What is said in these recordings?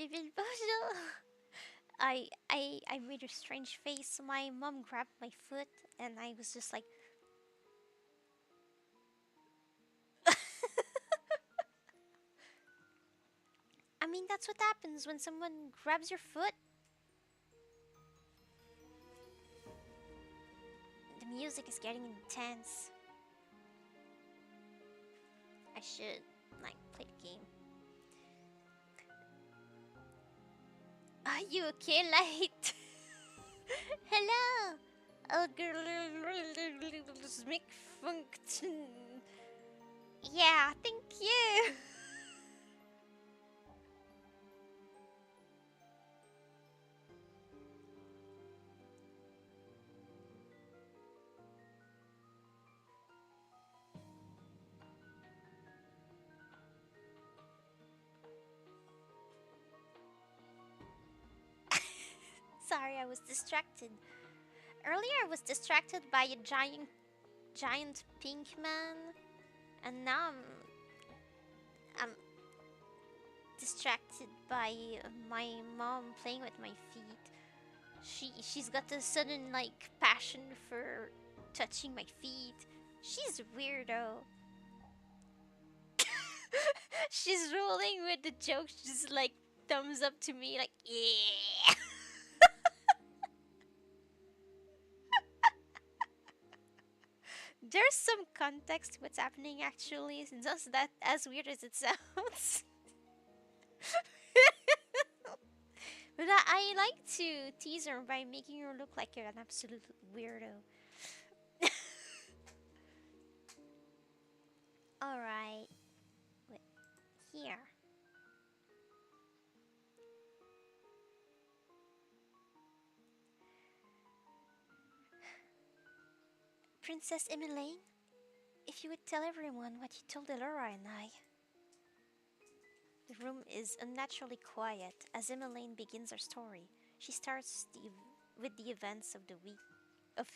Bibil Bonjour. I made a strange face. My mom grabbed my foot and I was just like I mean that's what happens when someone grabs your foot. The music is getting intense. I should like play the game. Are you okay, Light? Hello. Make function. Yeah, thank you. Sorry, I was distracted. Earlier I was distracted by a giant pink man, and now I'm distracted by my mom playing with my feet. She's got a sudden like passion for touching my feet. She's a weirdo. She's rolling with the jokes, just like thumbs up to me, like yeah. There's some context to what's happening actually. It's just that as weird as it sounds. But I like to tease her by making her look like an absolute weirdo. Alright. Wait. Here. Princess Emmeline, if you would tell everyone what you told Elora and I. The room is unnaturally quiet as Emmeline begins her story. She starts with the events of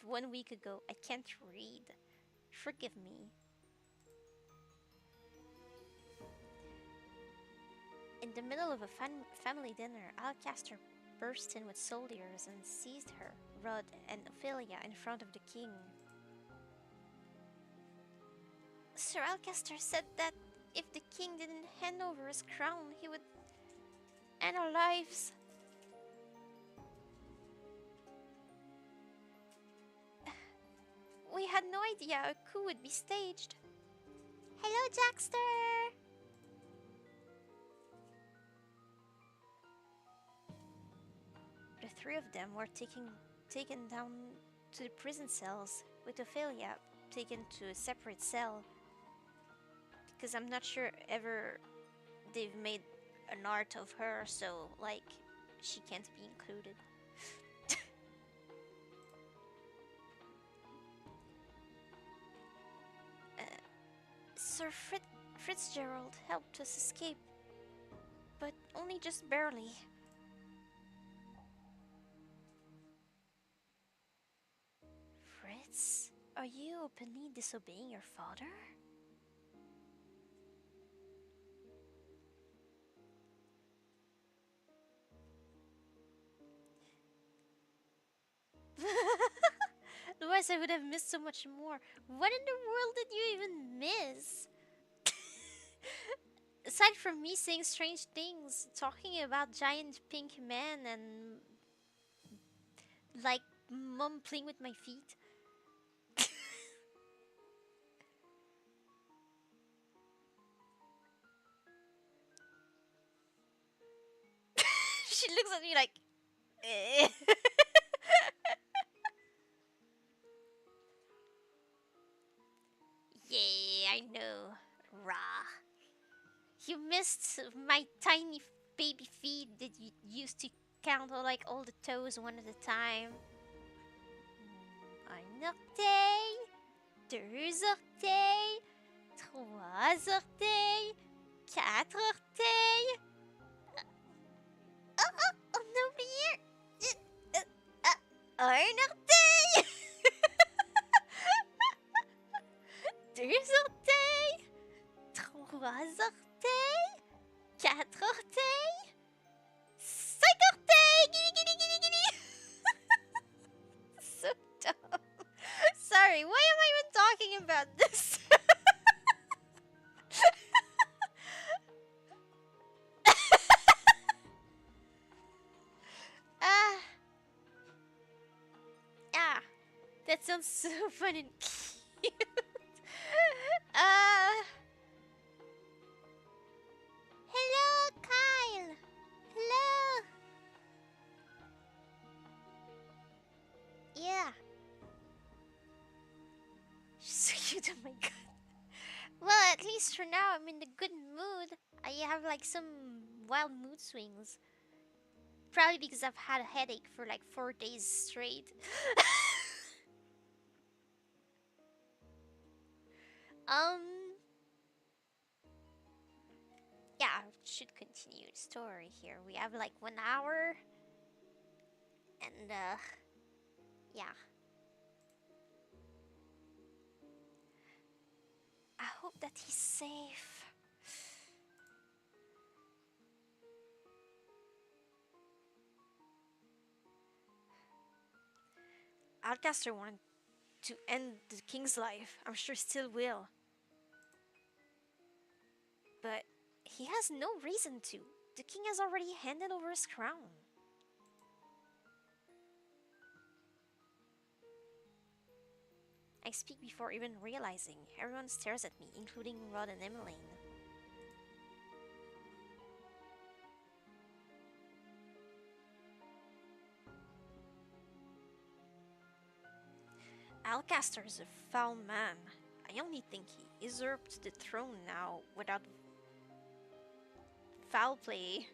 1 week ago. I can't read. Forgive me. In the middle of a family dinner, Alcaster burst in with soldiers and seized her, Rod, and Ophelia in front of the king. Sir Alcaster said that if the king didn't hand over his crown, he would end our lives. We had no idea a coup would be staged. Hello, Jackster! The three of them were taken down to the prison cells, with Ophelia taken to a separate cell. Because I'm not sure ever they've made an art of her, so like she can't be included. Sir Fitzgerald helped us escape, but only just barely. Fritz, are you openly disobeying your father? Otherwise, I would have missed so much more. What in the world did you even miss? Aside from me saying strange things, talking about giant pink men and like mom playing with my feet. She looks at me like, eh. Yeah, I know. Rah. You missed my tiny baby feet that you used to count like all the toes one at a time. Un orteil, deux orteils, trois orteils, quatre orteils. On a oublié un orteil. Deux orteils, trois orteils, quatre orteils. That sounds so fun and cute. uh, Hello, Kyle. Hello. Yeah. She's so cute. Oh my god. Well, at least for now, I'm in the good mood. I have like some wild mood swings. Probably because I've had a headache for like 4 days straight. um, yeah, should continue the story here. We have like 1 hour, and yeah. I hope that he's safe. Alcaster wanted to end the king's life. I'm sure still will. But he has no reason to. The king has already handed over his crown. I speak before even realizing. Everyone stares at me, including Rod and Emmeline. Alcaster is a foul man. I only think he usurped the throne now without foul play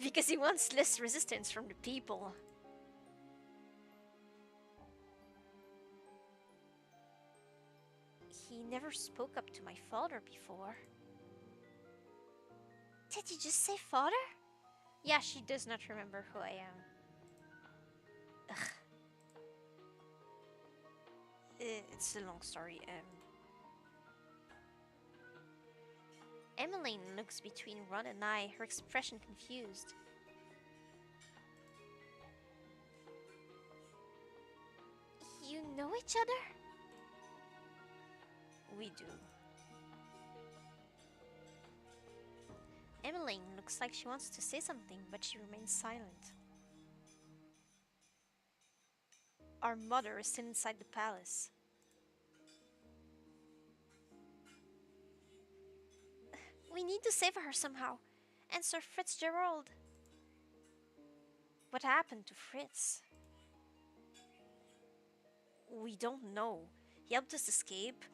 because he wants less resistance from the people. He never spoke up to my father before. Did you just say father? Yeah, she does not remember who I am. Ugh. It's a long story. Emmeline looks between Ron and I, her expression confused. You know each other? We do. Emmeline looks like she wants to say something, but she remains silent. Our mother is still inside the palace. We need to save her somehow. And Sir Fitzgerald. What happened to Fritz? We don't know. He helped us escape,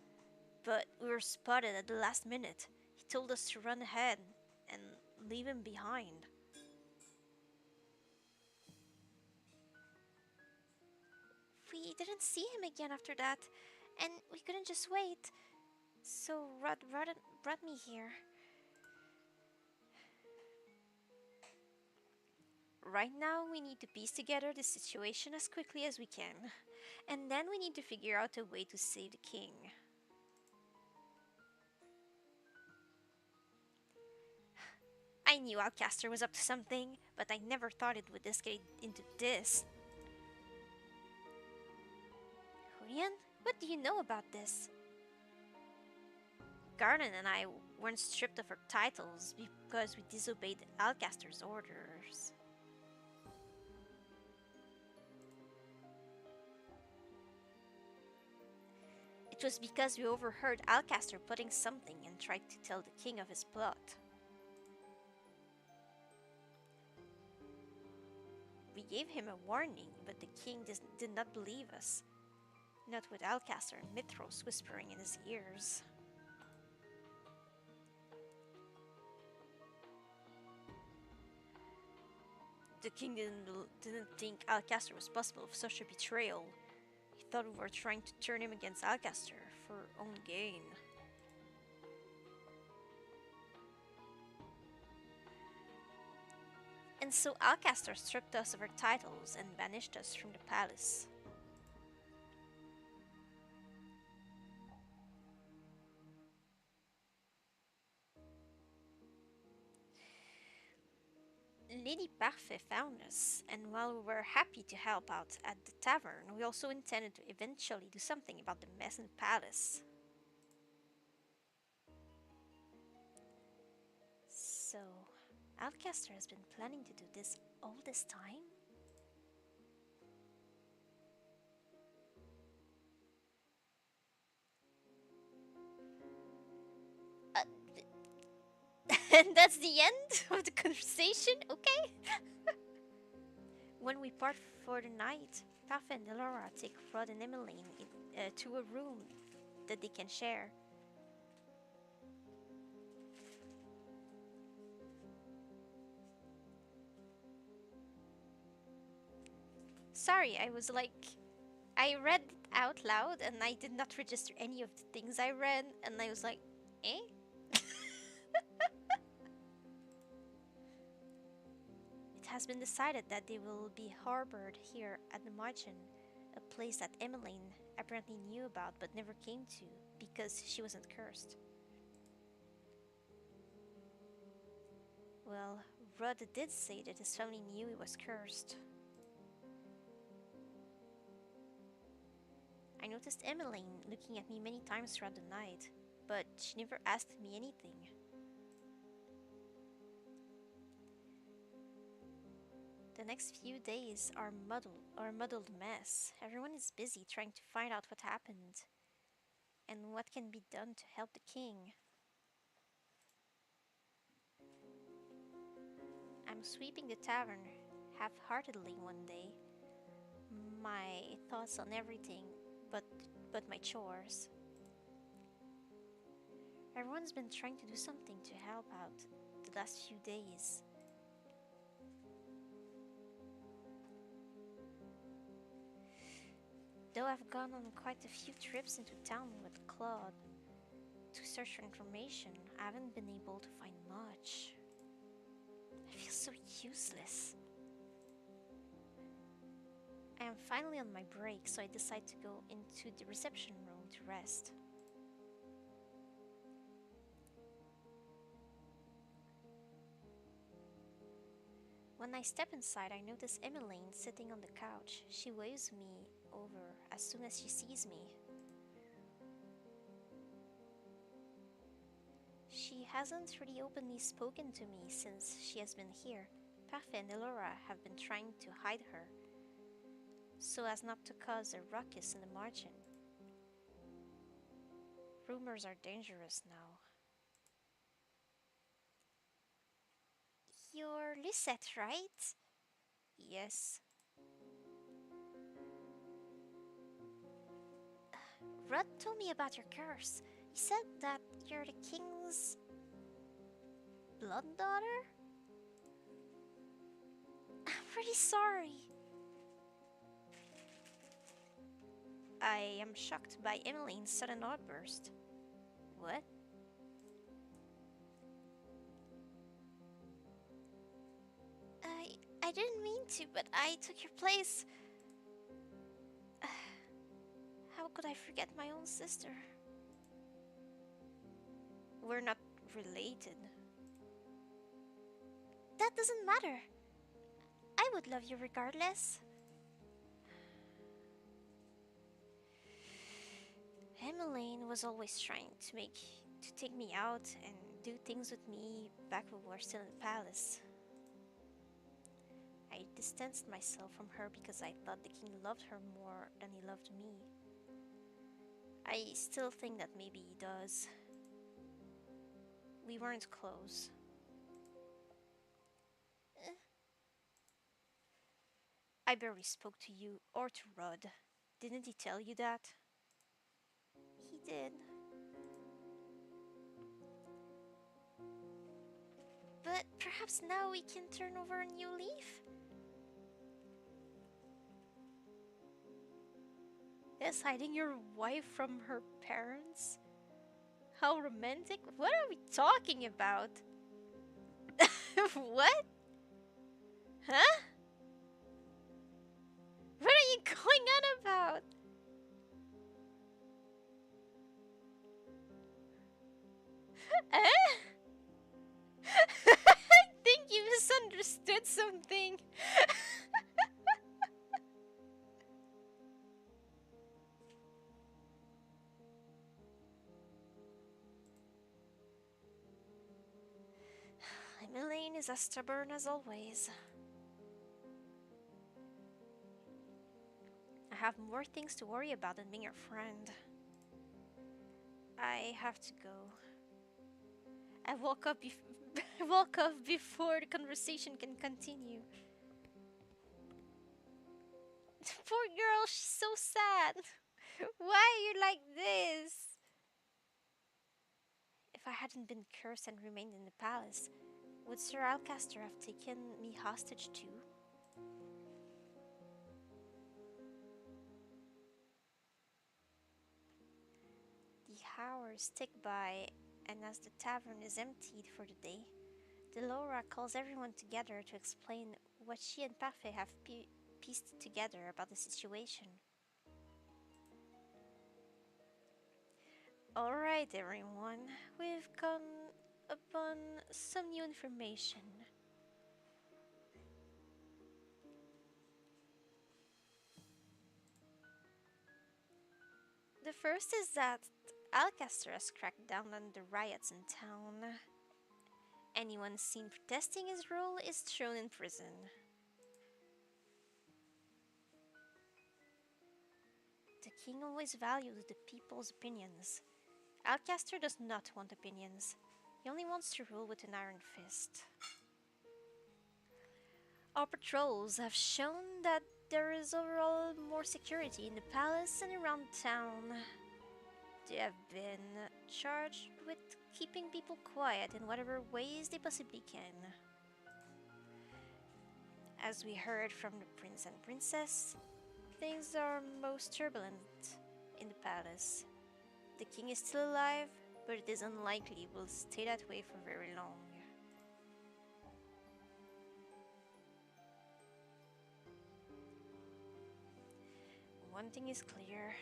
but we were spotted at the last minute. He told us to run ahead and leave him behind. We didn't see him again after that, and we couldn't just wait. So Rod brought me here. Right now, we need to piece together the situation as quickly as we can. And then we need to figure out a way to save the king. I knew Alcaster was up to something, but I never thought it would escalate into this. Julian, what do you know about this? Garden and I weren't stripped of our titles because we disobeyed Alcaster's orders. It was because we overheard Alcaster plotting something and tried to tell the king of his plot. We gave him a warning, but the king did not believe us. Not with Alcaster and Mithros whispering in his ears. The king didn't think Alcaster was possible of such a betrayal. He thought we were trying to turn him against Alcaster for our own gain. And so Alcaster stripped us of our titles and banished us from the palace. Lady Parfait found us, and while we were happy to help out at the tavern, we also intended to eventually do something about the mess in the palace. So, Alcaster has been planning to do this all this time? And that's the end of the conversation, okay? When we part for the night, Paf and Laura take Rod and Emmeline to a room that they can share. Sorry, I read it out loud and I did not register any of the things I read, and I was like, eh? It has been decided that they will be harbored here at the margin, a place that Emmeline apparently knew about but never came to because she wasn't cursed. Well, Rudd did say that his family knew he was cursed. I noticed Emmeline looking at me many times throughout the night, but she never asked me anything. The next few days are a muddled mess. Everyone is busy trying to find out what happened and what can be done to help the king. I'm sweeping the tavern half-heartedly one day, my thoughts on everything but my chores. Everyone's been trying to do something to help out the last few days. Though I've gone on quite a few trips into town with Claude to search for information, I haven't been able to find much. I feel so useless. I am finally on my break, so I decide to go into the reception room to rest. When I step inside, I notice Emmeline sitting on the couch. She waves me over as soon as she sees me. She hasn't really openly spoken to me since she has been here. Parfait and Elora have been trying to hide her, so as not to cause a ruckus in the margin. Rumors are dangerous now. You're Lisette, right? Yes. Rudd told me about your curse. He said that you're the king's blood daughter? I'm pretty sorry. I am shocked by Emmeline's sudden outburst. What? I didn't mean to, but I took your place. How could I forget my own sister? We're not related. That doesn't matter. I would love you regardless. Emmeline was always trying to take me out and do things with me back when we were still in the palace. I distanced myself from her because I thought the king loved her more than he loved me. I still think that maybe he does. We weren't close. I barely spoke to you or to Rudd. Didn't he tell you that? He did. But perhaps now we can turn over a new leaf? Yes, hiding your wife from her parents? How romantic? What are we talking about? What? Huh? What are you going on about? Eh? I think you misunderstood something. Emmeline is as stubborn as always. I have more things to worry about than being your friend. I have to go. I woke up Walk off before the conversation can continue. Poor girl, she's so sad. Why are you like this? If I hadn't been cursed and remained in the palace, would Sir Alcaster have taken me hostage too? The hours tick by, and as the tavern is emptied for the day, Delora calls everyone together to explain what she and Parfait have pieced together about the situation. Alright, everyone, we've come upon some new information. The first is that Alcaster has cracked down on the riots in town. Anyone seen protesting his rule is thrown in prison. The king always values the people's opinions. Alcaster does not want opinions. He only wants to rule with an iron fist. Our patrols have shown that there is overall more security in the palace and around town. They have been charged with keeping people quiet in whatever ways they possibly can. As we heard from the prince and princess, things are most turbulent in the palace. The king is still alive, but it is unlikely he will stay that way for very long. One thing is clear,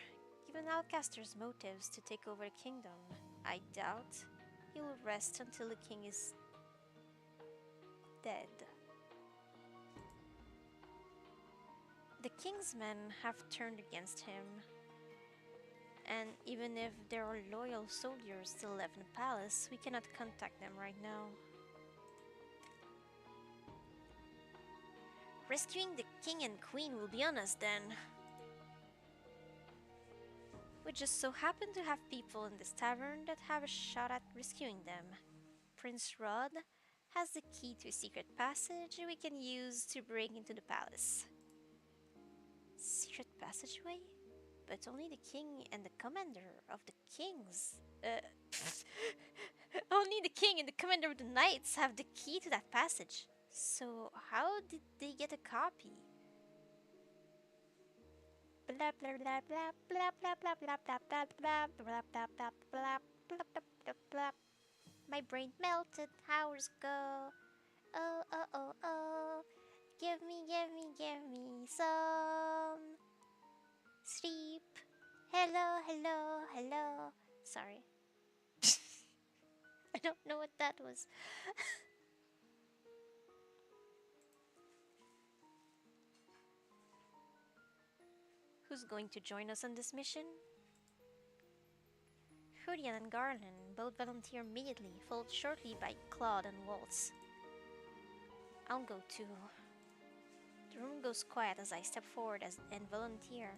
given Alcaster's motives to take over the kingdom, I doubt he will rest until the king is dead. The king's men have turned against him, and even if there are loyal soldiers still left in the palace, we cannot contact them right now. Rescuing the king and queen will be on us then. We just so happen to have people in this tavern that have a shot at rescuing them. Prince Rod has the key to a secret passage we can use to break into the palace. Secret passageway? But only the king and the commander of the kings. Only the king and the commander of the knights have the key to that passage. So how did they get a copy? Blah blah blah blah blah blah blah blah blah blah blah blah blah blah blah blah blah blah. My brain melted hours ago. Oh oh oh oh. Give me some sleep. Hello, hello, hello. Sorry. I don't know what that was. Who's going to join us on this mission? Julian and Garland both volunteer immediately, followed shortly by Claude and Waltz. I'll go too. The room goes quiet as I step forward and volunteer.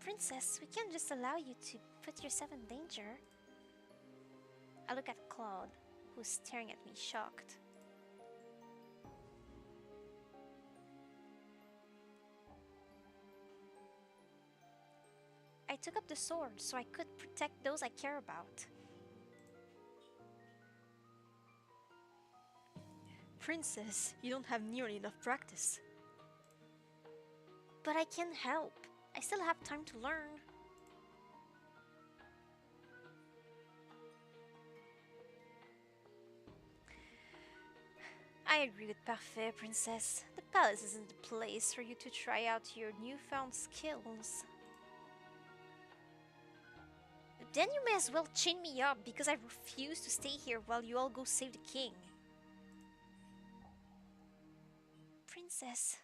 Princess, we can't just allow you to put yourself in danger. I look at Claude, who's staring at me shocked. I took up the sword so I could protect those I care about. Princess, you don't have nearly enough practice. But I can help. I still have time to learn. I agree with Parfait, Princess. The palace isn't the place for you to try out your newfound skills. Then you may as well chain me up because I refuse to stay here while you all go save the king. Princess.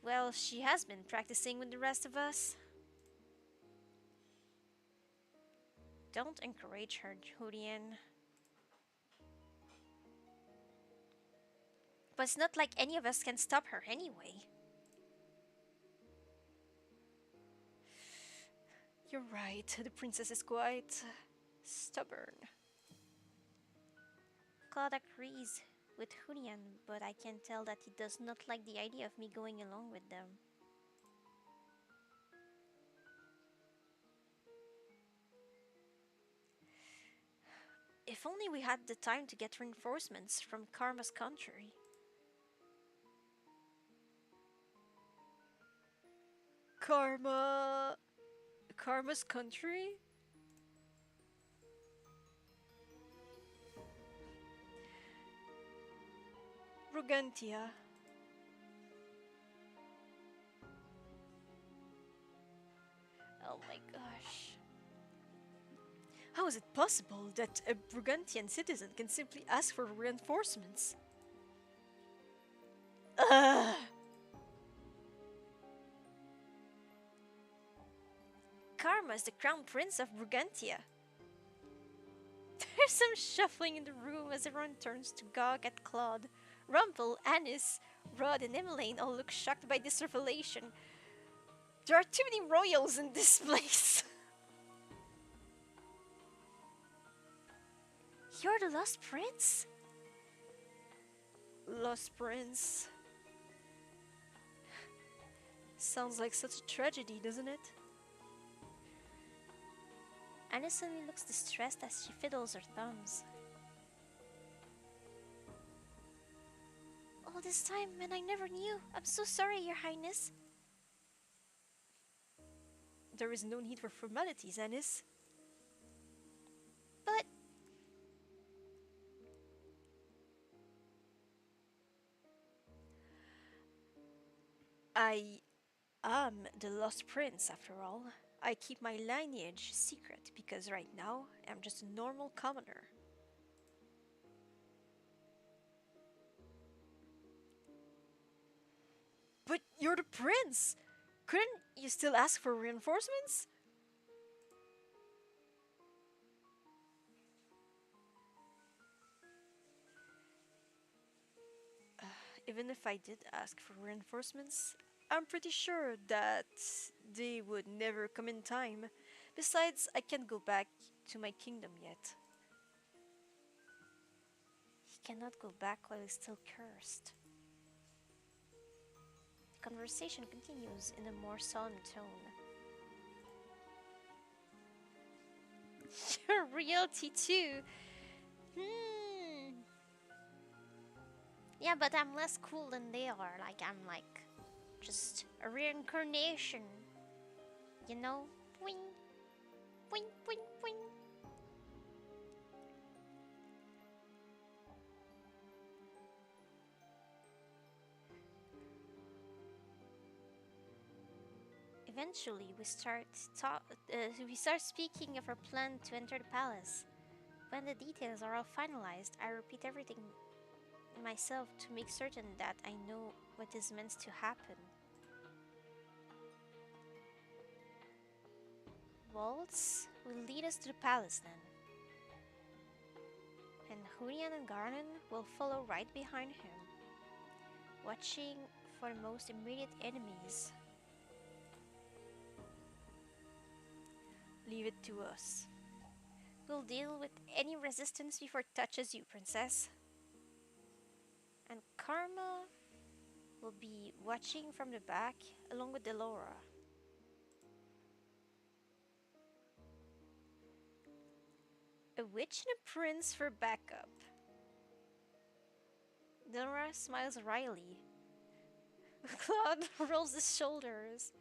Well, she has been practicing with the rest of us. Don't encourage her, Julian. But it's not like any of us can stop her anyway. You're right, the princess is quite stubborn. Claude agrees with Hunian, but I can tell that he does not like the idea of me going along with them. If only we had the time to get reinforcements from Karma's country. Karma's country? Rugantia. Oh my gosh. How is it possible that a Brugantian citizen can simply ask for reinforcements? Ugh! Karma is the crown prince of Brugantia. There's some shuffling in the room as everyone turns to gawk at Claude. Rumpel, Anis, Rod, and Emmeline all look shocked by this revelation. There are too many royals in this place. You're the Lost Prince? Lost Prince. Sounds like such a tragedy, doesn't it? Anna suddenly looks distressed as she fiddles her thumbs. All this time, and I never knew. I'm so sorry, Your Highness. There is no need for formalities, Anis. But... I am the Lost Prince, after all. I keep my lineage secret because right now I'm just a normal commoner. But you're the prince! Couldn't you still ask for reinforcements? Even if I did ask for reinforcements, I'm pretty sure that they would never come in time. Besides, I can't go back to my kingdom yet. He cannot go back while he's still cursed. The conversation continues in a more solemn tone. You're royalty too! Yeah, but I'm less cool than they are. Like, I'm like just a reincarnation. You know? Boing, boing, boing, boing. Eventually, we start speaking of our plan to enter the palace. When the details are all finalized, I repeat everything myself to make certain that I know what is meant to happen. Waltz will lead us to the palace then. And Hunian and Garnon will follow right behind him, watching for the most immediate enemies. Leave it to us. We'll deal with any resistance before it touches you, princess. And Karma will be watching from the back along with Delora. A witch and a prince for backup. Delora smiles wryly. Claude rolls his shoulders.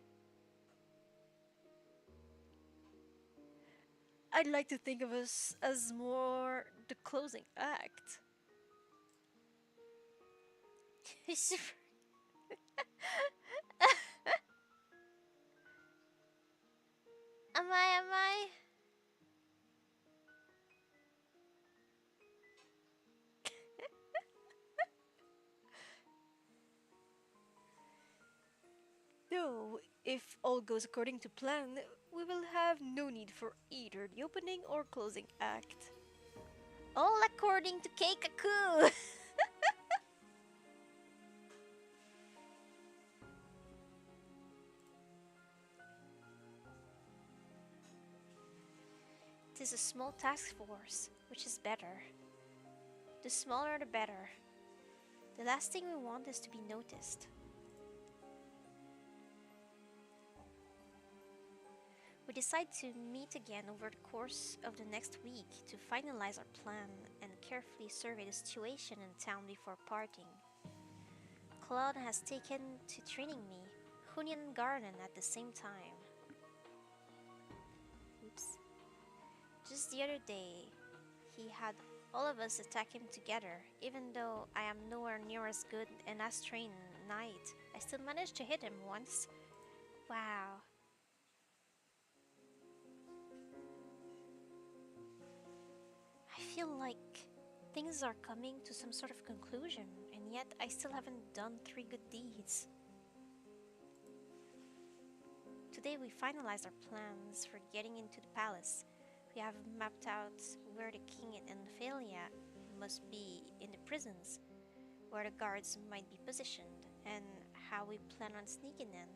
I'd like to think of us as more the closing act. Am I? No, if all goes according to plan, we will have no need for either the opening or closing act. All according to Keikaku! is a small task force, which is better. The smaller the better. The last thing we want is to be noticed. We decide to meet again over the course of the next week to finalize our plan and carefully survey the situation in town before parting. Claude has taken to training me, Hunin and Garden at the same time. Oops. Just the other day, he had all of us attack him together. Even though I am nowhere near as good and as trained knight, I still managed to hit him once. Wow. I feel like things are coming to some sort of conclusion, and yet I still haven't done 3 good deeds. Today we finalized our plans for getting into the palace. We have mapped out where the king and Ophelia must be in the prisons, where the guards might be positioned, and how we plan on sneaking in.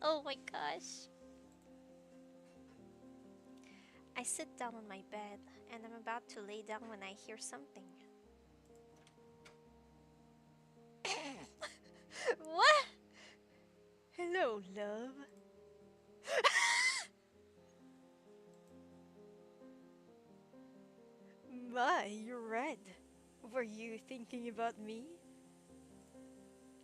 Oh my gosh. I sit down on my bed and I'm about to lay down when I hear something. What? Hello, love. My, you're red. Were you thinking about me?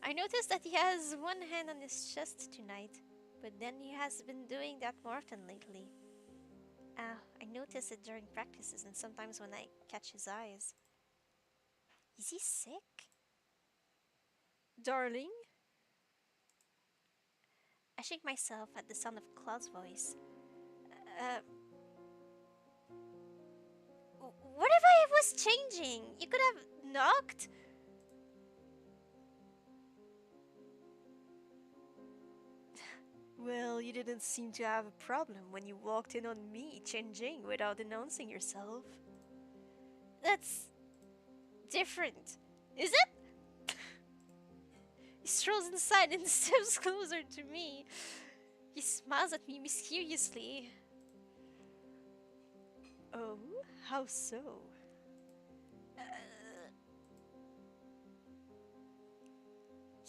I noticed that he has one hand on his chest tonight, but then he has been doing that more often lately. I notice it during practices and sometimes when I catch his eyes. Is he sick? Darling? I shake myself at the sound of Claude's voice. Uh, what if I was changing? You could have knocked. Well, you didn't seem to have a problem when you walked in on me changing without announcing yourself. That's different, is it? He strolls inside and steps closer to me. He smiles at me mysteriously. Oh, how so?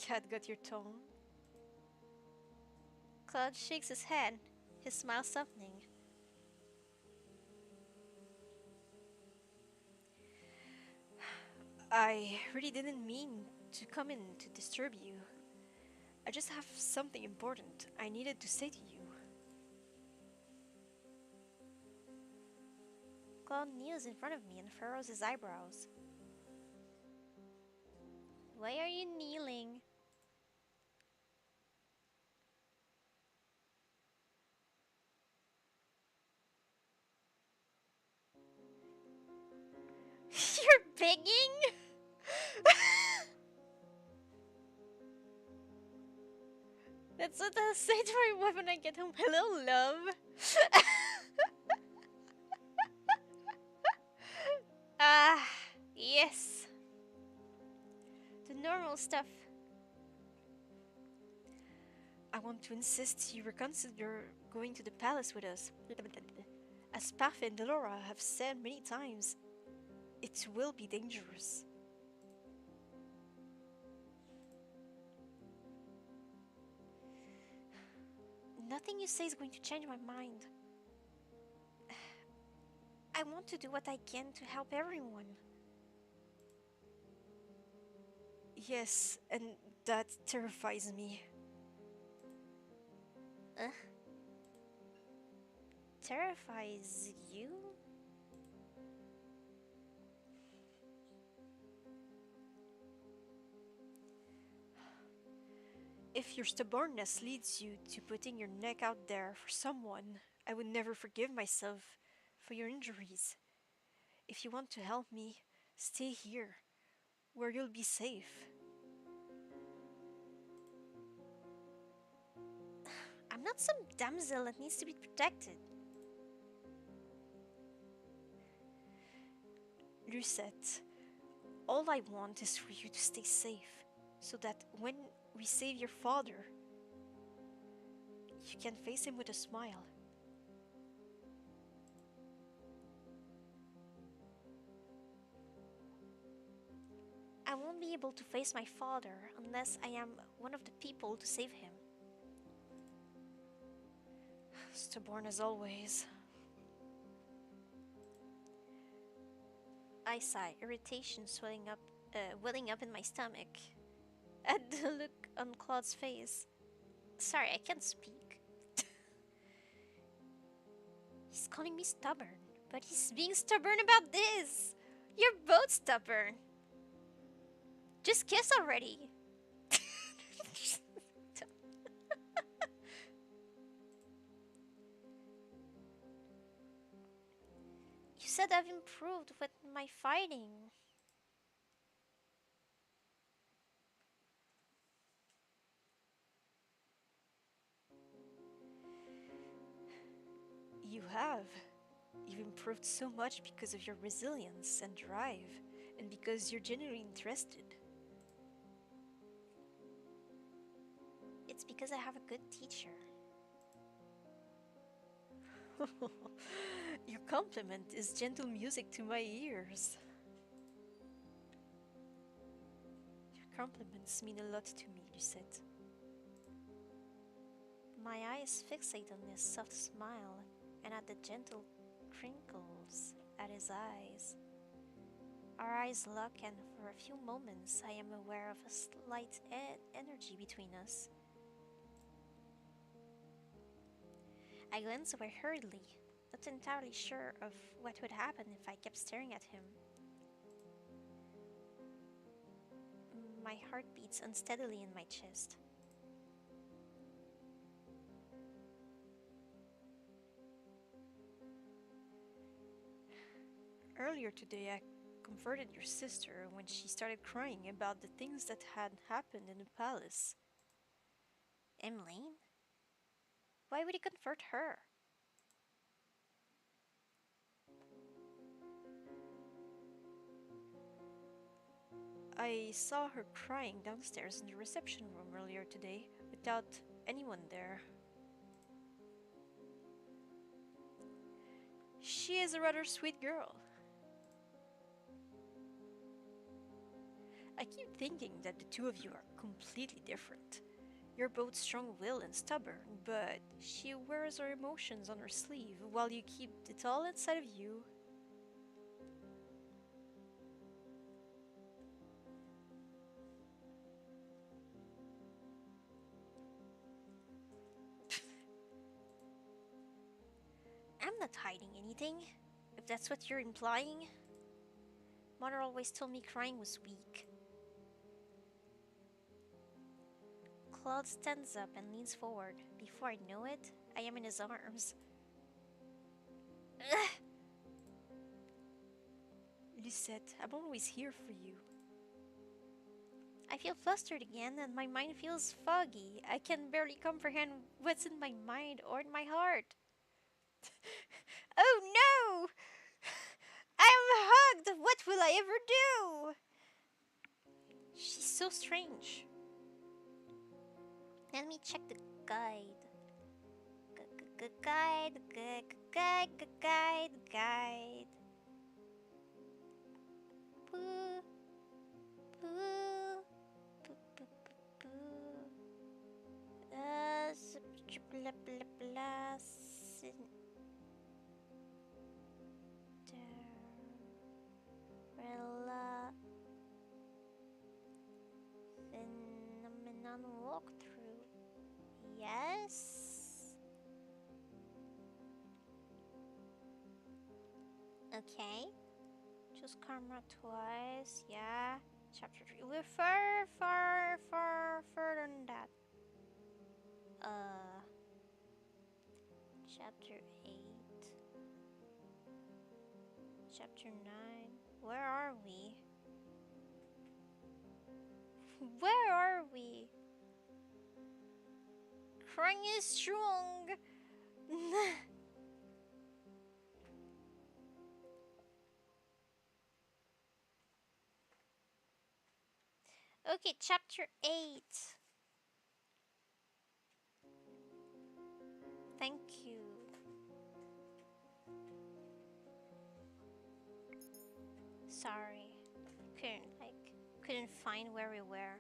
Cat got your tongue? Claude shakes his head, his smile softening. I really didn't mean to come in to disturb you. I just have something important I needed to say to you. Claude kneels in front of me and furrows his eyebrows. Why are you kneeling? You're begging? That's what I'll say to my wife when I get home. Hello, love. Ah, yes. The normal stuff. I want to insist you reconsider going to the palace with us. As Path and Delora have said many times, it will be dangerous. Nothing you say is going to change my mind. I want to do what I can to help everyone. Yes, and that terrifies me. Terrifies you? If your stubbornness leads you to putting your neck out there for someone, I would never forgive myself for your injuries. If you want to help me, stay here, where you'll be safe. I'm not some damsel that needs to be protected. Lucette, all I want is for you to stay safe, so that when We save your father. You can face him with a smile. I won't be able to face my father unless I am one of the people to save him. Stubborn as always. I sigh, irritation welling up in my stomach at the look on Claude's face. Sorry, I can't speak. He's calling me stubborn, but he's being stubborn about this. You're both stubborn. Just kiss already. You said I've improved with my fighting. You have. You've improved so much because of your resilience and drive, and because you're genuinely interested. It's because I have a good teacher. Your compliment is gentle music to my ears. Your compliments mean a lot to me, Lucette. My eyes fixate on his soft smile and at the gentle crinkles at his eyes. Our eyes lock, and for a few moments I am aware of a slight energy between us. I glance away hurriedly, not entirely sure of what would happen if I kept staring at him. My heart beats unsteadily in my chest. Earlier today, I comforted your sister when she started crying about the things that had happened in the palace. Emmeline? Why would he comfort her? I saw her crying downstairs in the reception room earlier today without anyone there. She is a rather sweet girl. I keep thinking that the two of you are completely different. You're both strong-willed and stubborn, but she wears her emotions on her sleeve while you keep it all inside of you. I'm not hiding anything, if that's what you're implying. Mother always told me crying was weak. Claude stands up and leans forward. Before I know it, I am in his arms. Ugh! Lucette, I'm always here for you. I feel flustered again and my mind feels foggy. I can barely comprehend what's in my mind or in my heart. Oh no! I'm hugged! What will I ever do? She's so strange. Let me check the guide. Guide. Poo, poo, poo, poo, poo, poo. Blah, blah, blah, Cinderella Phenomenon walkthrough. Yes. Okay. Choose camera twice. Yeah. Chapter 3. We're further than that. Chapter 8. Chapter 9. Where are we? Where are we? Crying is strong. Okay, chapter 8. Thank you. Sorry. Couldn't find where we were.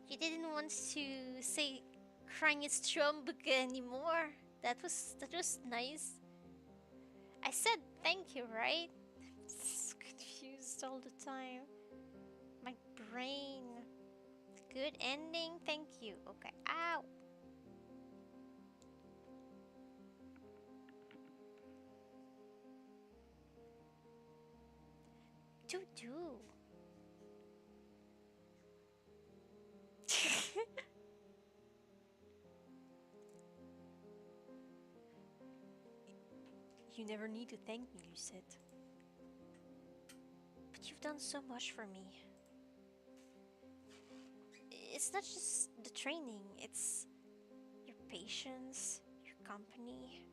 You didn't want to say crying is Strombuka anymore. That was nice. I said thank you, right? I'm so confused all the time. My brain. Good ending, thank you. Okay. Ow. Do. You never need to thank me, Lucette. But you've done so much for me. It's not just the training, it's your patience, your company.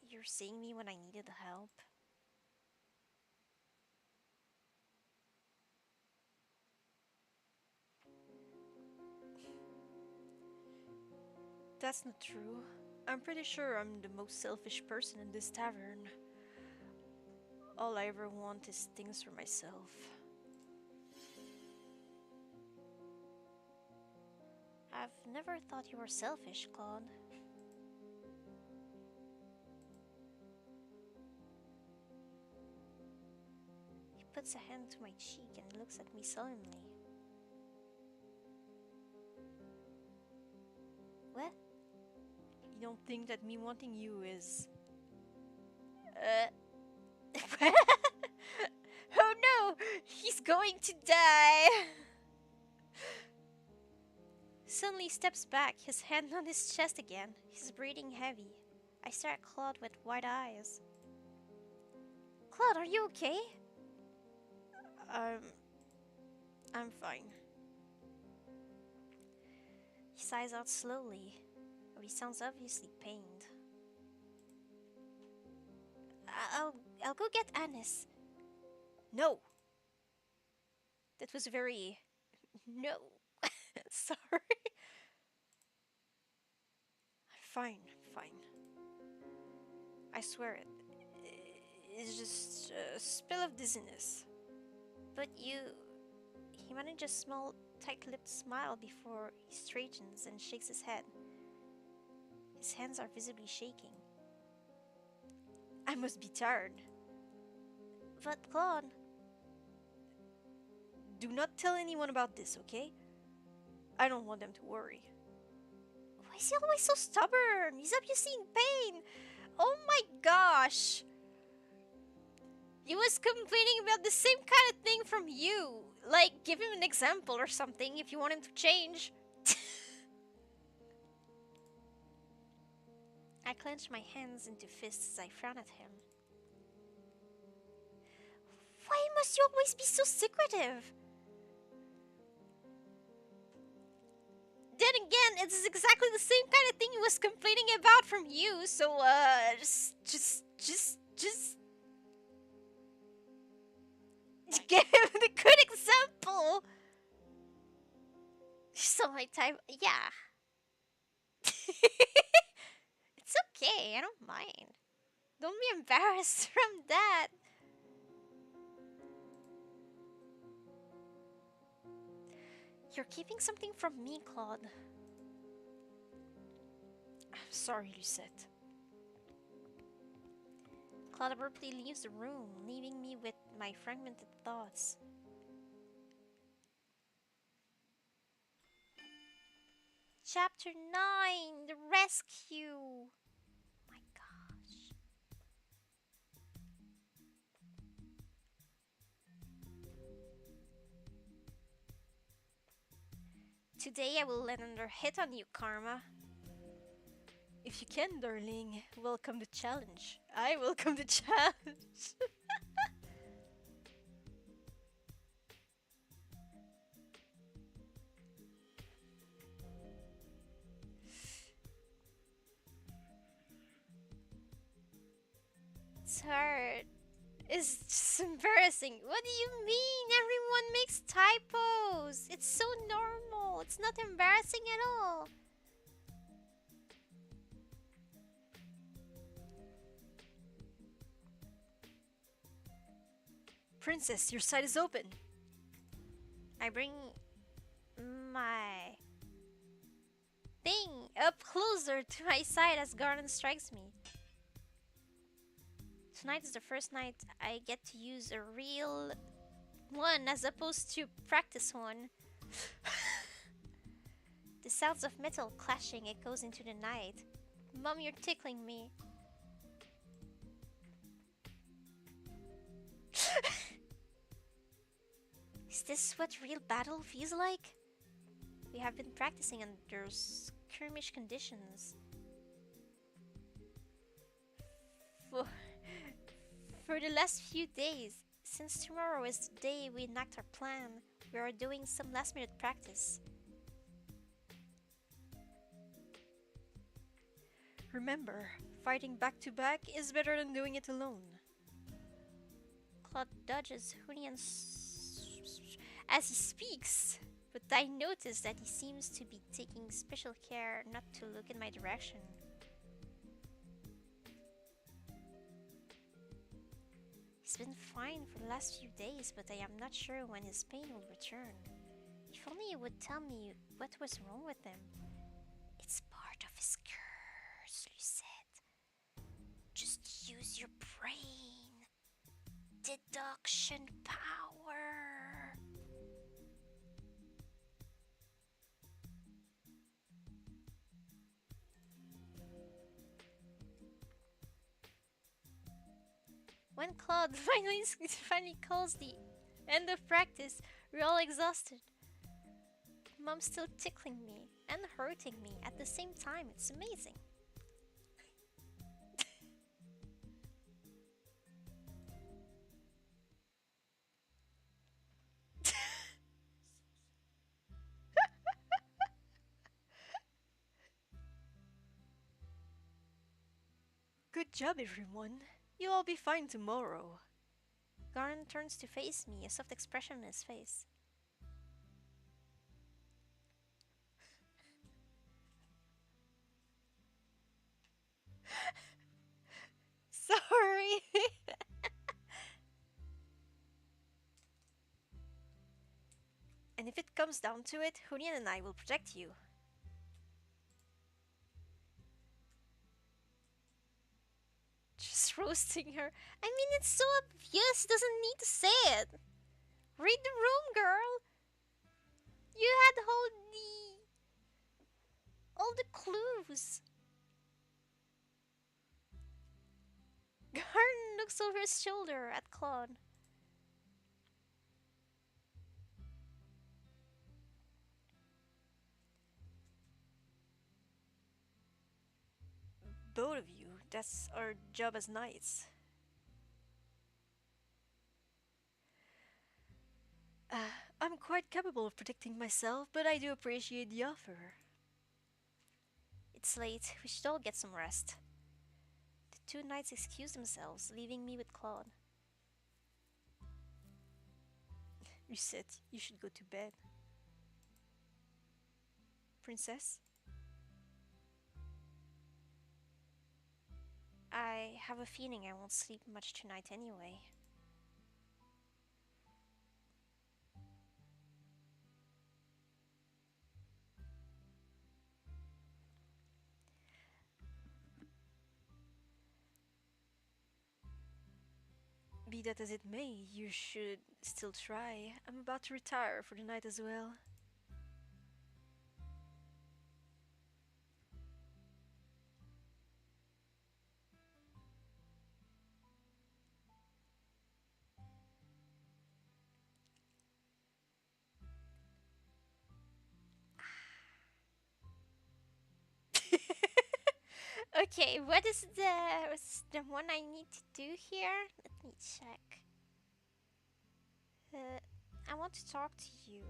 You're seeing me when I needed the help. That's not true. I'm pretty sure I'm the most selfish person in this tavern. All I ever want is things for myself. I've never thought you were selfish, Claude. He puts a hand to my cheek and looks at me solemnly. What? You don't think that me wanting you is... Oh no! He's going to die! Suddenly steps back, his hand on his chest again. He's breathing heavy. I stare at Claude with wide eyes. Claude, are you okay? Um, I'm fine. He sighs out slowly, or he sounds obviously pained. I'll go get Anis. No! That was very... No. Sorry. Fine. I swear it. It's just a spill of dizziness. But you... He manages a small, tight-lipped smile before he straightens and shakes his head. His hands are visibly shaking. I must be tired. But Claude... Do not tell anyone about this, okay? I don't want them to worry. Why is he always so stubborn? He's obviously in pain. Oh my gosh. He was complaining about the same kind of thing from you. Like, give him an example or something if you want him to change. I clench my hands into fists as I frown at him. Why must you always be so secretive? Then again, it's exactly the same kind of thing he was complaining about from you, so, just give him the good example! So my time, yeah. It's okay, I don't mind. Don't be embarrassed from that. You're keeping something from me, Claude. I'm sorry, Lucette. Claude abruptly leaves the room, leaving me with my fragmented thoughts. Chapter 9, The Rescue. My gosh. Today I will let another hit on you, Karma. If you can, darling, welcome the challenge. I welcome the challenge. It's hard. is just embarrassing. What do you mean? Everyone makes typos. It's so normal. It's not embarrassing at all. Princess, your side is open. I bring my thing up closer to my side as Garden strikes me. Tonight is the first night I get to use a real one as opposed to practice one. The sounds of metal clashing echoes into the night. Mom, you're tickling me. Is this what real battle feels like? We have been practicing under skirmish conditions. For, for the last few days, since tomorrow is the day we enact our plan, we are doing some last minute practice. Remember, fighting back to back is better than doing it alone. Claude dodges Hunian as he speaks, but I notice that he seems to be taking special care not to look in my direction. He's been fine for the last few days, but I am not sure when his pain will return. If only he would tell me what was wrong with him. It's part of his curse, Lucette. Just use your brain. Deduction power. When Claude finally calls the end of practice, we're all exhausted. Mom's still tickling me and hurting me at the same time. It's amazing. Good job, everyone. You'll all be fine tomorrow. Garn turns to face me, a soft expression on his face. Sorry. And if it comes down to it, Hunian and I will protect you. Just roasting her. I mean, it's so obvious. Doesn't need to say it. Read the room, girl. You had all the clues. Garn looks over his shoulder at Claude. Both of you, that's our job as knights. I'm quite capable of protecting myself, but I do appreciate the offer. It's late. We should all get some rest. The two knights excuse themselves, leaving me with Claude. Lucette, you should go to bed. Princess? I have a feeling I won't sleep much tonight anyway. Be that as it may, you should still try. I'm about to retire for the night as well. Okay, what's the one I need to do here? Let me check. I want to talk to you.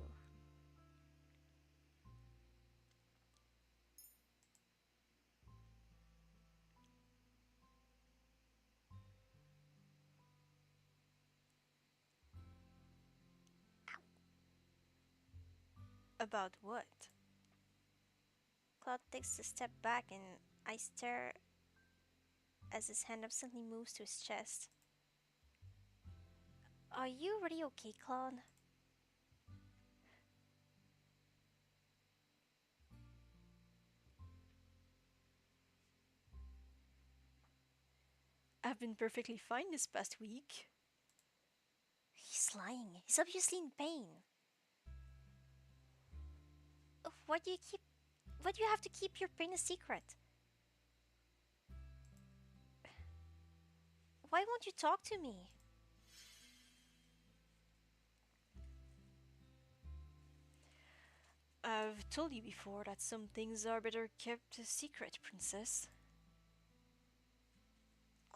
About what? Claude takes a step back and I stare as his hand absently moves to his chest. Are you really okay, Claude? I've been perfectly fine this past week. He's lying. He's obviously in pain. Why do you keep... Why do you have to keep your pain a secret? Why won't you talk to me? I've told you before that some things are better kept a secret, princess.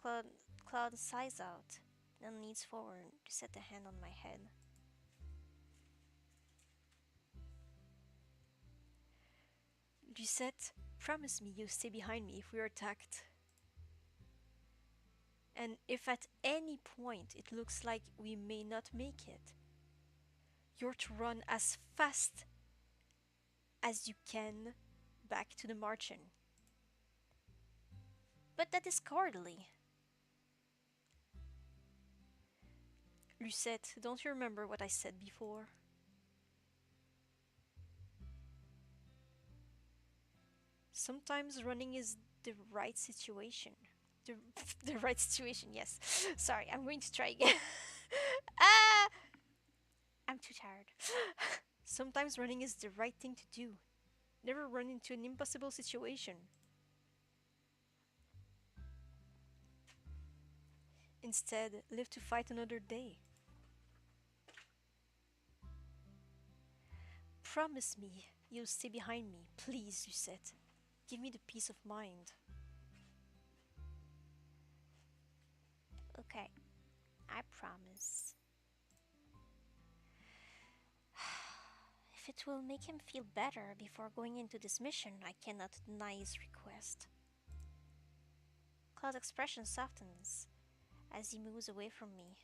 Claude, Claude sighs out, then leans forward to set a hand on my head. Lucette, promise me you'll stay behind me if we're attacked. And if at any point it looks like we may not make it, you're to run as fast as you can back to the margin. But that is cowardly. Lucette, don't you remember what I said before? Sometimes running is the right situation. The, the right situation, yes. Sorry, I'm going to try again. Ah! I'm too tired. Sometimes running is the right thing to do. Never run into an impossible situation. Instead, live to fight another day. Promise me you'll stay behind me, please, Lucette. Give me the peace of mind. Okay, I promise. If it will make him feel better before going into this mission, I cannot deny his request. Claude's expression softens as he moves away from me.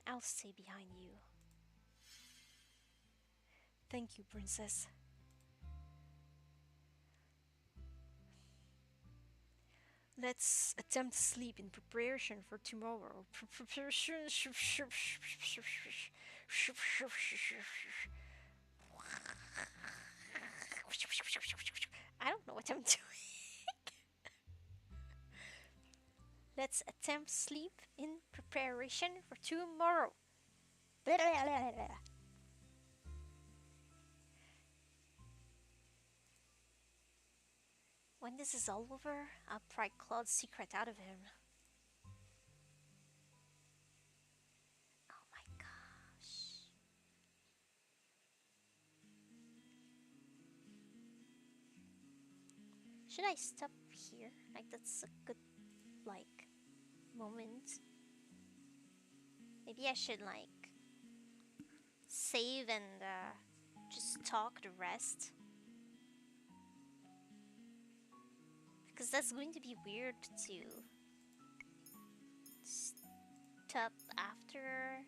I'll stay behind you. Thank you, princess. Let's attempt sleep in preparation for tomorrow. Preparation. I don't know what I'm doing. Let's attempt sleep in preparation for tomorrow. When this is all over, I'll pry Claude's secret out of him. Oh my gosh. Should I stop here? Like, that's a good, like, moment. Maybe I should, like, save and just talk the rest. Because that's going to be weird to stop after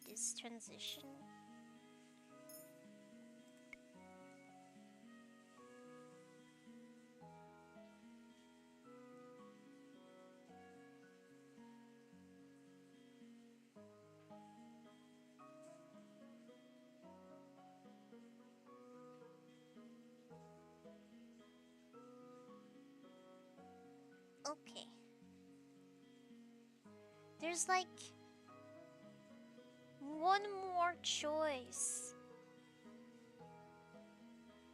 this transition. Okay. There's like one more choice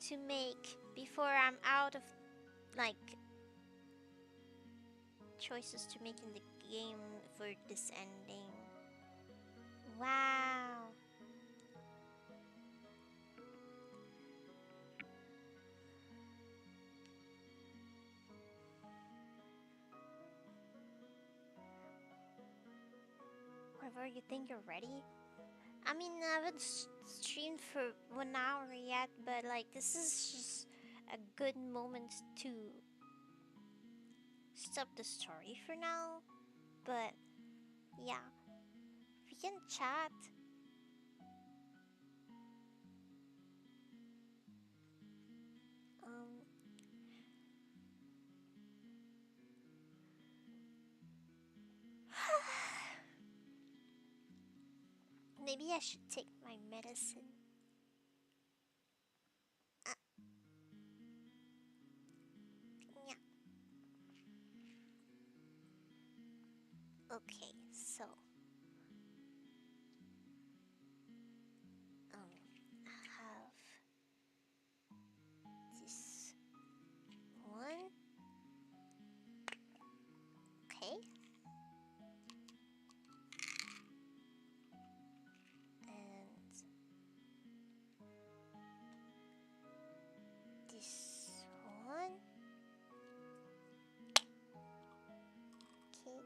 to make before I'm out of like choices to make in the game for this ending. Wow. Whenever you think you're ready. I mean, I haven't streamed for 1 hour yet, but like this is just a good moment to stop the story for now. But yeah, we can chat. Maybe I should take my medicine. Uh, yeah. Okay, so I have this one. Okay. And this one. Okay.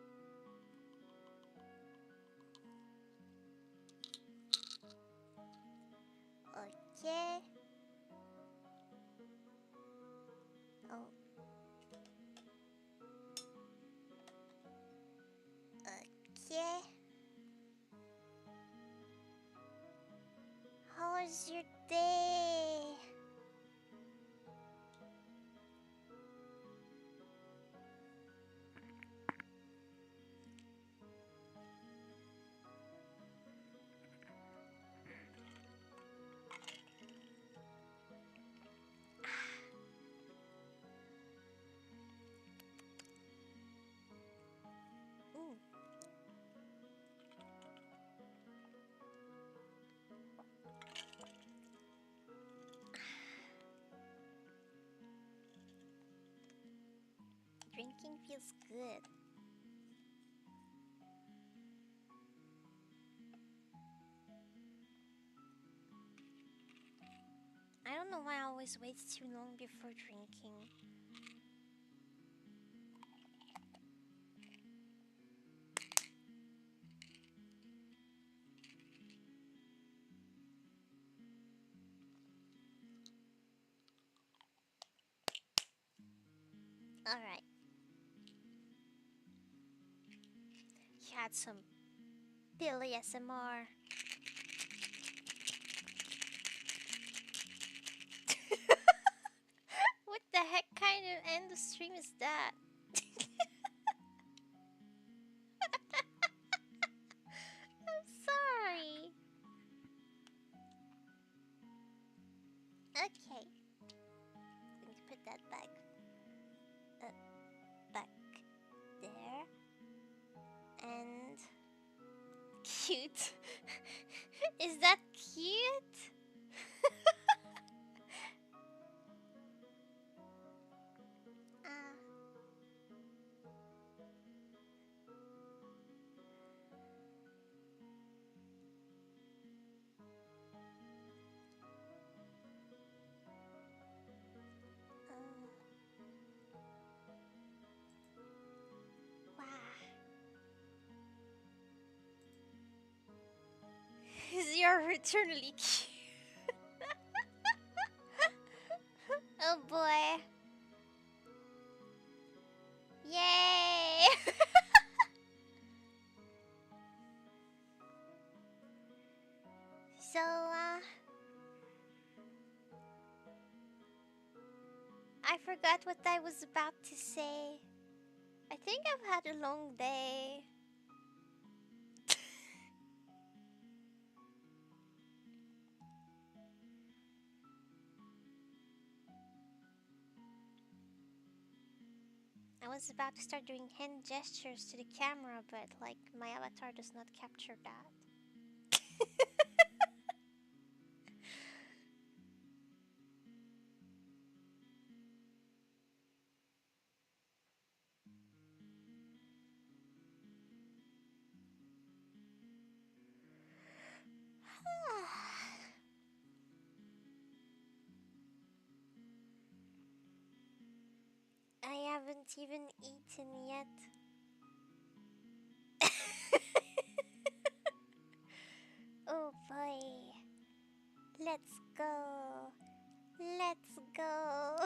Okay. Oh. Okay. How was your day? Mm. Drinking feels good. I don't know why I always wait too long before drinking. Alright. You had some Billy SMR. What the heck kind of end of stream is that? I'm sorry. Okay. Going to put that back back there. And cute. Is that cute? uh, uh, wow. You're eternally cute. Oh boy. Yay! So, I forgot what I was about to say. I think I've had a long day. I was about to start doing hand gestures to the camera, but like my avatar does not capture that. I haven't even eaten yet. Oh boy. Let's go. Let's go.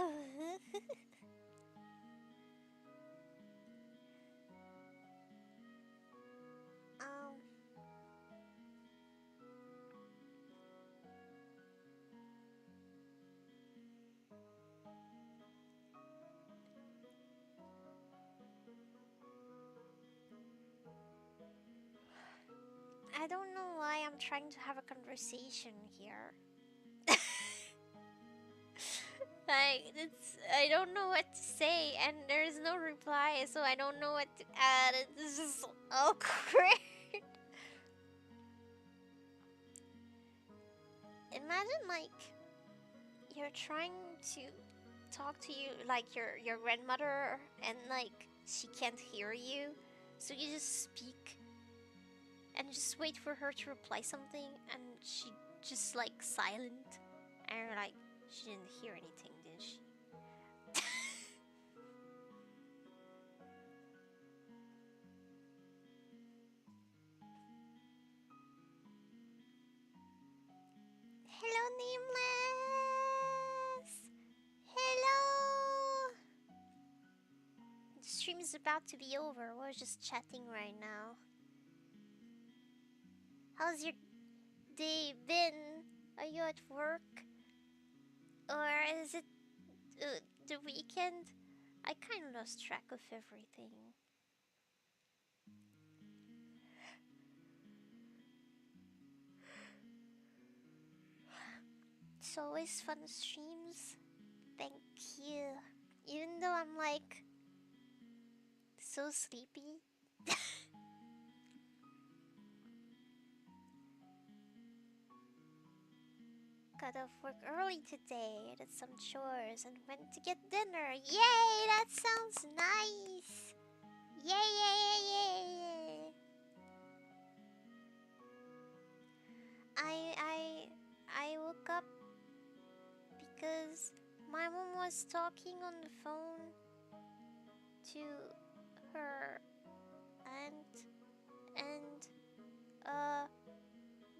um I don't know why I'm trying to have a conversation here. Like, I don't know what to say, and there's no reply, so I don't know what to add. It's just awkward. Imagine, like, you're trying to talk to you, like, your grandmother, and, like, she can't hear you, so you just speak and just wait for her to reply something, and she just, like, silent, and you're like, she didn't hear anything, did she? Hello, Nameless! Hello! The stream is about to be over. We're just chatting right now. How's your day been? Are you at work? Or is it the weekend? I kind of lost track of everything. It's always fun streams. Thank you. Even though I'm like so sleepy. Got off work early today, did some chores, and went to get dinner. Yay! That sounds nice! Yay, yay, yay, yay, yay! I woke up because my mom was talking on the phone to her aunt, and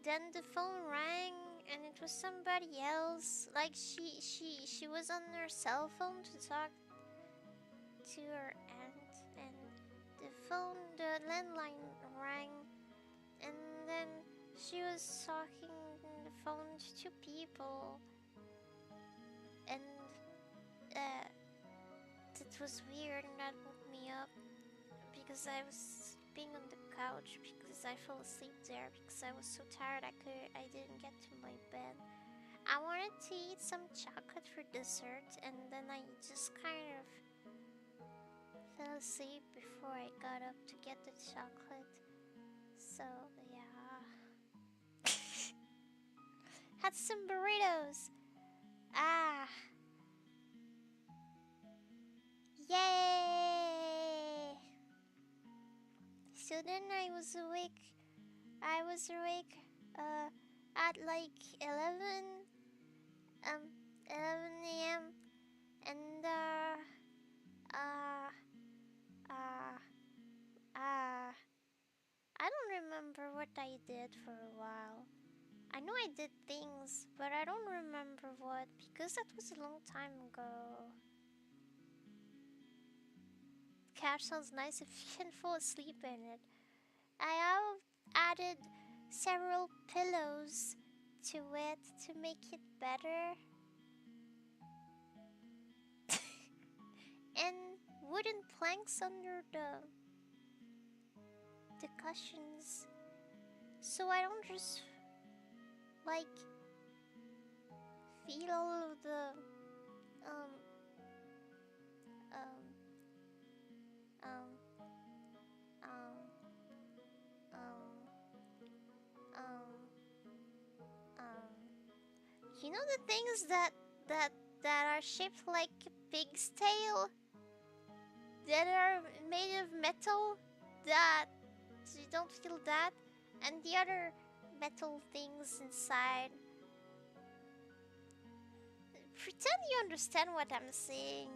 then the phone rang, and it was somebody else. Like she was on her cell phone to talk to her aunt, and the landline rang, and then she was talking on the phone to two people, and it was weird, and that woke me up because I was being on the couch because I fell asleep there because I was so tired I didn't get to my bed. I wanted to eat some chocolate for dessert, and then I just kind of fell asleep before I got up to get the chocolate. So yeah. Had some burritos. Ah. Yay! So then I was awake. I was awake at like 11 a.m. and uh, uh, I don't remember what I did for a while. I know I did things, but I don't remember what because that was a long time ago. Couch sounds nice if you can fall asleep in it. I have added several pillows to it to make it better. And wooden planks under the cushions, so I don't just like feel all of the um um um um um um um you know the things that that are shaped like a pig's tail, that are made of metal, that you don't feel that, and the other metal things inside. Pretend you understand what I'm saying.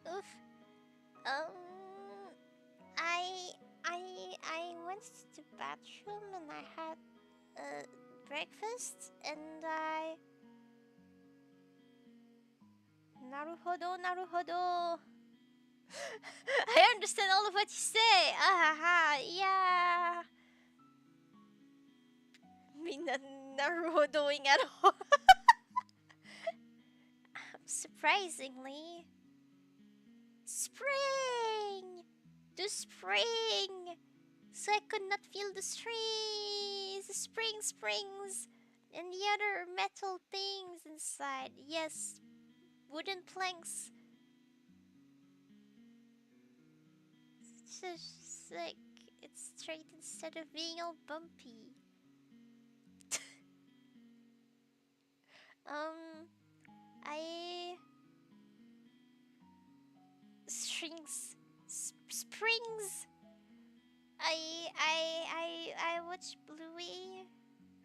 Oof. Um, I went to the bathroom and I had breakfast, and naruhodo, naruhodo. I understand all of what you say. Ah ha ha. Yeah. me not doing at all. Surprisingly, spring! The spring! So I could not feel the trees, the spring springs, and the other metal things inside. Yes, wooden planks. It's just like it's straight instead of being all bumpy. Um, I springs. I watch Bluey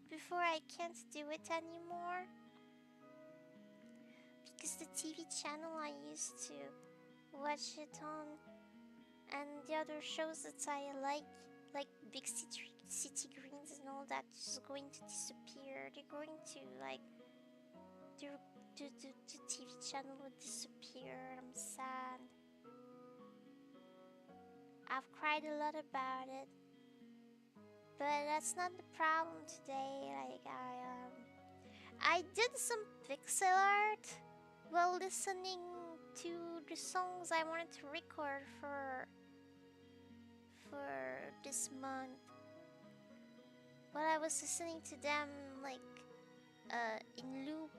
before I can't do it anymore because the TV channel I used to watch it on and the other shows that I like Big City Greens and all that, is going to disappear. They're going to like the TV channel would disappear. I'm sad. I've cried a lot about it, but that's not the problem today. Like I did some pixel art while listening to the songs I wanted to record for this month. While I was listening to them like in loop.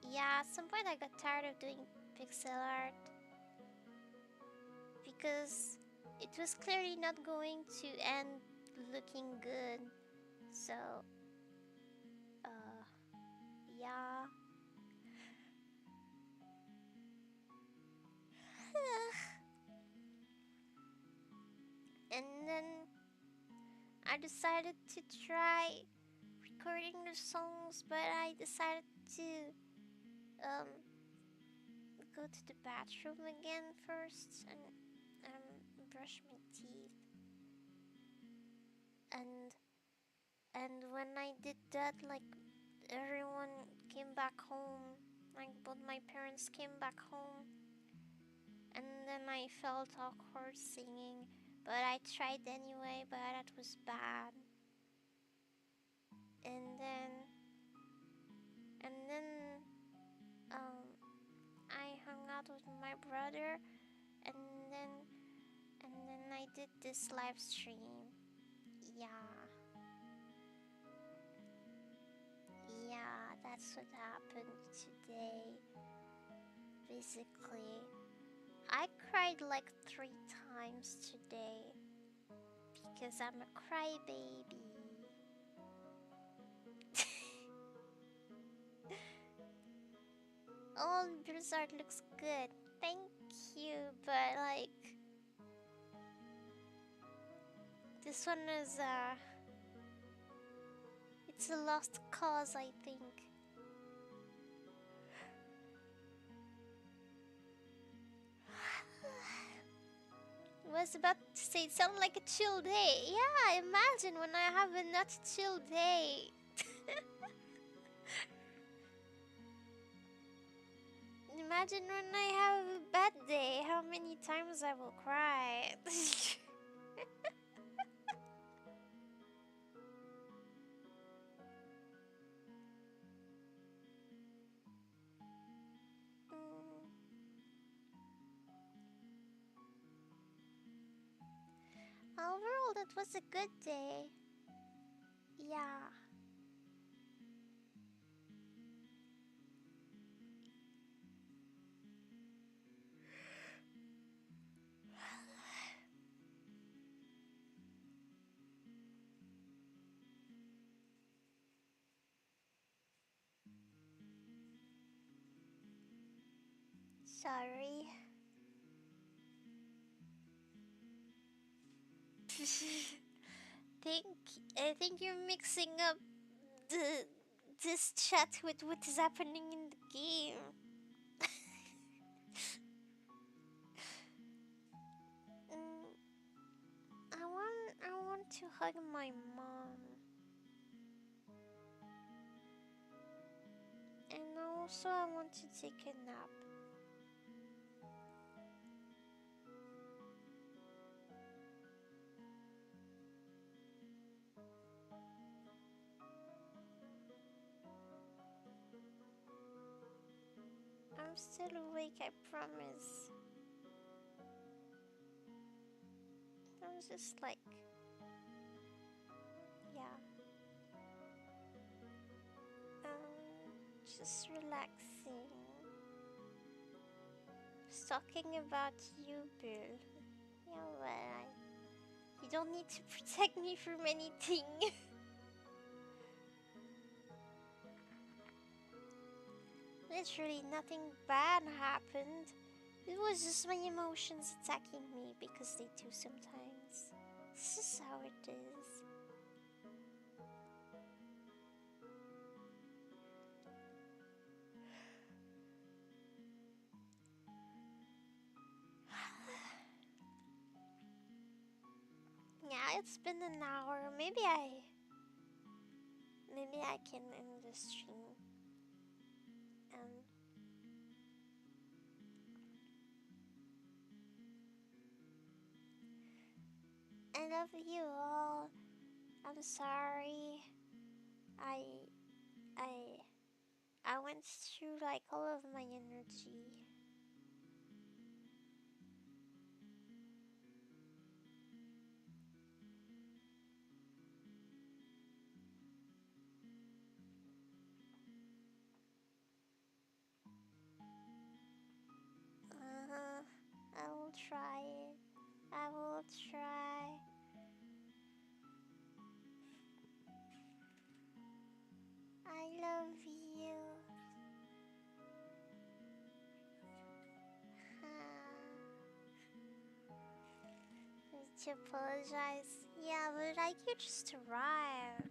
Yeah, at some point I got tired of doing pixel art because it was clearly not going to end looking good. So, yeah. And then I decided to try recording the songs, but I decided to um go to the bathroom again first and brush my teeth. And when I did that, like everyone came back home, like both my parents came back home, and then I felt awkward singing, but I tried anyway, but that was bad. And then I hung out with my brother, and then I did this live stream. Yeah, that's what happened today. Basically, I cried like 3 times today because I'm a crybaby. Oh, Blizzard looks good. Thank you, but like this one is it's a lost cause, I think. I was about to say it sounded like a chill day. Yeah, imagine when I have a not chill day. Imagine when I have a bad day, how many times I will cry. Overall, that was a good day. Yeah. Sorry. think I think you're mixing up the this chat with what is happening in the game. Mm, I want to hug my mom. And also I want to take a nap. I'm still awake, I promise. I'm just like, yeah. Just relaxing. Just talking about you, Bill. Yeah, well, you don't need to protect me from anything. Literally, nothing bad happened. It was just my emotions attacking me because they do sometimes. This is how it is. Yeah, it's been an hour. Maybe I can end the stream. Um, I love you all. I'm sorry. I I I went through like all of my energy. Uh-huh. I will try it. I will try. I love you. Need to apologize. Yeah, but like you just arrived.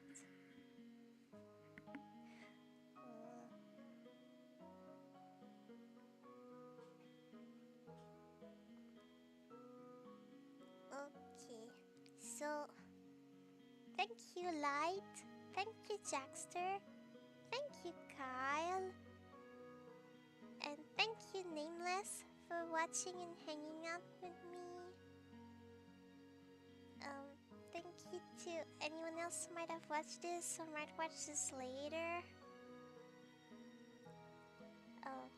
Okay. So, thank you, Light. Thank you, Jackster. Thank you, Kyle. And thank you, Nameless, for watching and hanging out with me. Um, Thank you to anyone else who might have watched this or might watch this later. Oh,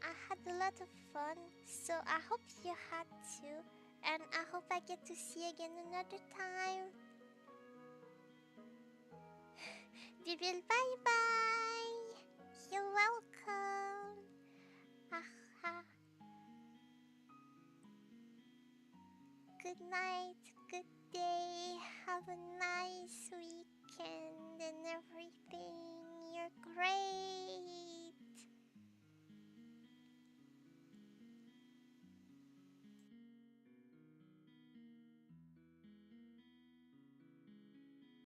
I had a lot of fun, so I hope you had too. And I hope I get to see you again another time. Bibil, bye bye. You're welcome. Aha. Good night, good day. Have a nice weekend and everything. You're great.